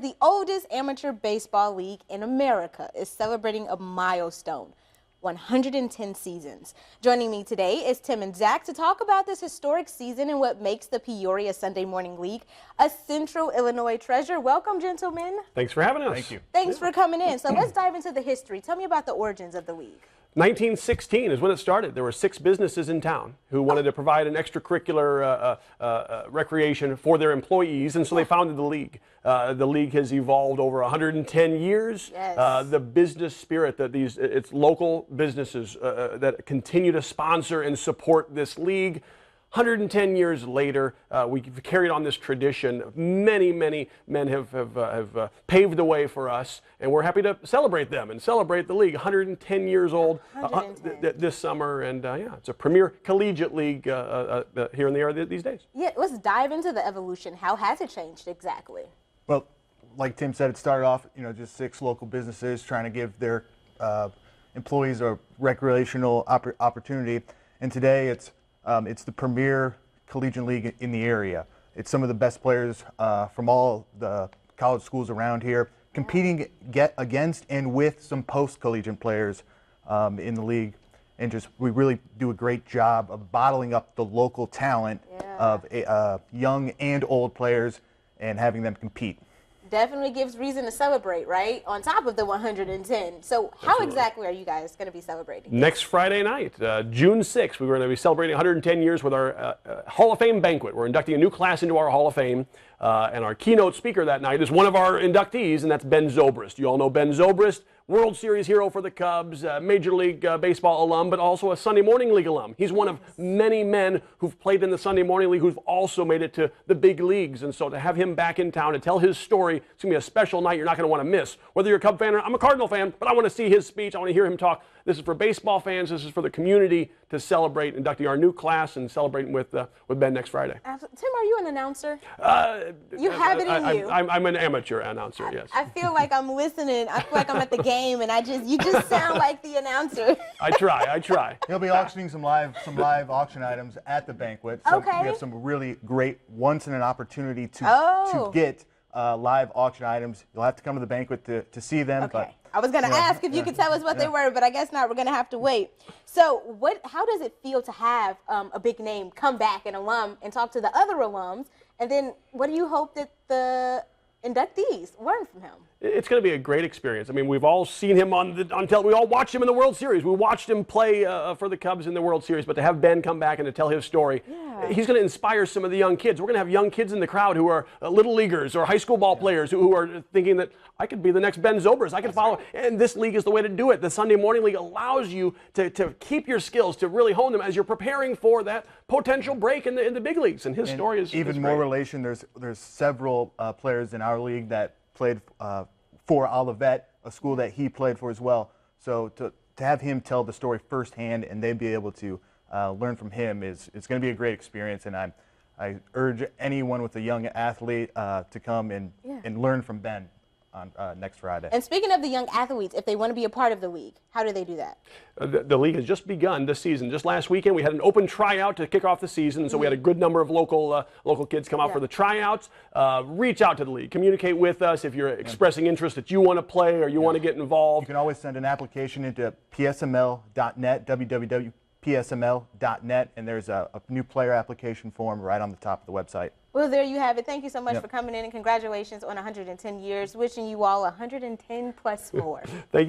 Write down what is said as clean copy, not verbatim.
The oldest amateur baseball league in America is celebrating a milestone, 110 seasons. Joining me today is Tim and Zach to talk about this historic season and what makes the Peoria Sunday Morning League a Central Illinois treasure. Welcome, gentlemen. Thanks for having us. Thank you. Thanks for coming in. So let's dive into the history. Tell me about the origins of the league. 1916 is when it started. There were 6 businesses in town who wanted to provide an extracurricular recreation for their employees, and so they founded the league. The league has evolved over 110 years. Yes. The business spirit that it's local businesses that continue to sponsor and support this league. 110 years later, we've carried on this tradition. Many men have paved the way for us, and we're happy to celebrate them and celebrate the league. 110 years old 110. This summer, and yeah, it's a premier collegiate league here in the area these days. Yeah, let's dive into the evolution. How has it changed exactly? Well, like Tim said, it started off, just 6 local businesses trying to give their employees a recreational opportunity, and today it's the premier collegiate league in the area. It's some of the best players from all the college schools around here competing against and with some post-collegiate players in the league. And we really do a great job of bottling up the local talent of young and old players and having them compete. Definitely gives reason to celebrate, right? On top of the 110. So how exactly are you guys going to be celebrating? Next Friday night, June 6th, we're going to be celebrating 110 years with our Hall of Fame banquet. We're inducting a new class into our Hall of Fame, and our keynote speaker that night is one of our inductees, and that's Ben Zobrist. You all know Ben Zobrist, World Series hero for the Cubs, Major League Baseball alum, but also a Sunday Morning League alum. He's one of many men who've played in the Sunday Morning League who've also made it to the big leagues. And so to have him back in town to tell his story, it's going to be a special night you're not going to want to miss. Whether you're a Cub fan or I'm a Cardinal fan, but I want to see his speech. I want to hear him talk. This is for baseball fans. This is for the community to celebrate inducting our new class and celebrating with Ben next Friday. Tim, are you an announcer? You have it in you. I'm an amateur announcer, yes. I feel like I'm listening. I feel like I'm at the game, and you just sound like the announcer. I try. He'll be auctioning some live auction items at the banquet. So Okay. we have some really great once-in-an-opportunity to get live auction items. You'll have to come to the banquet to see them. Okay. But I was going to ask if you could tell us what they were, but I guess not. We're going to have to wait. So how does it feel to have a big name come back, an alum, and talk to the other alums? And then what do you hope that the inductees learn from him? It's going to be a great experience. I mean, we've all seen him on television. We all watched him in the World Series. We watched him play for the Cubs in the World Series. But to have Ben come back and to tell his story, he's going to inspire some of the young kids. We're going to have young kids in the crowd who are little leaguers or high school ball players who are thinking that I could be the next Ben Zobrist. I could follow. And this league is the way to do it. The Sunday Morning League allows you to keep your skills, to really hone them as you're preparing for that potential break in the big leagues. And his story is even more relation. There's several players in our league that played for Olivet, a school that he played for as well. So to have him tell the story firsthand and they'd be able to learn from him it's going to be a great experience. And I urge anyone with a young athlete to come and learn from Ben on next Friday. And speaking of the young athletes, if they want to be a part of the league, how do they do that? The league has just begun this season. Just last weekend, we had an open tryout to kick off the season, so we had a good number of local kids come out for the tryouts. Reach out to the league. Communicate with us if you're expressing interest that you want to play or you want to get involved. You can always send an application into psml.net, www.psml.net, and there's a new player application form right on the top of the website. Well, there you have it. Thank you so much for coming in, and congratulations on 110 years. Wishing you all 110 plus more. Thank you.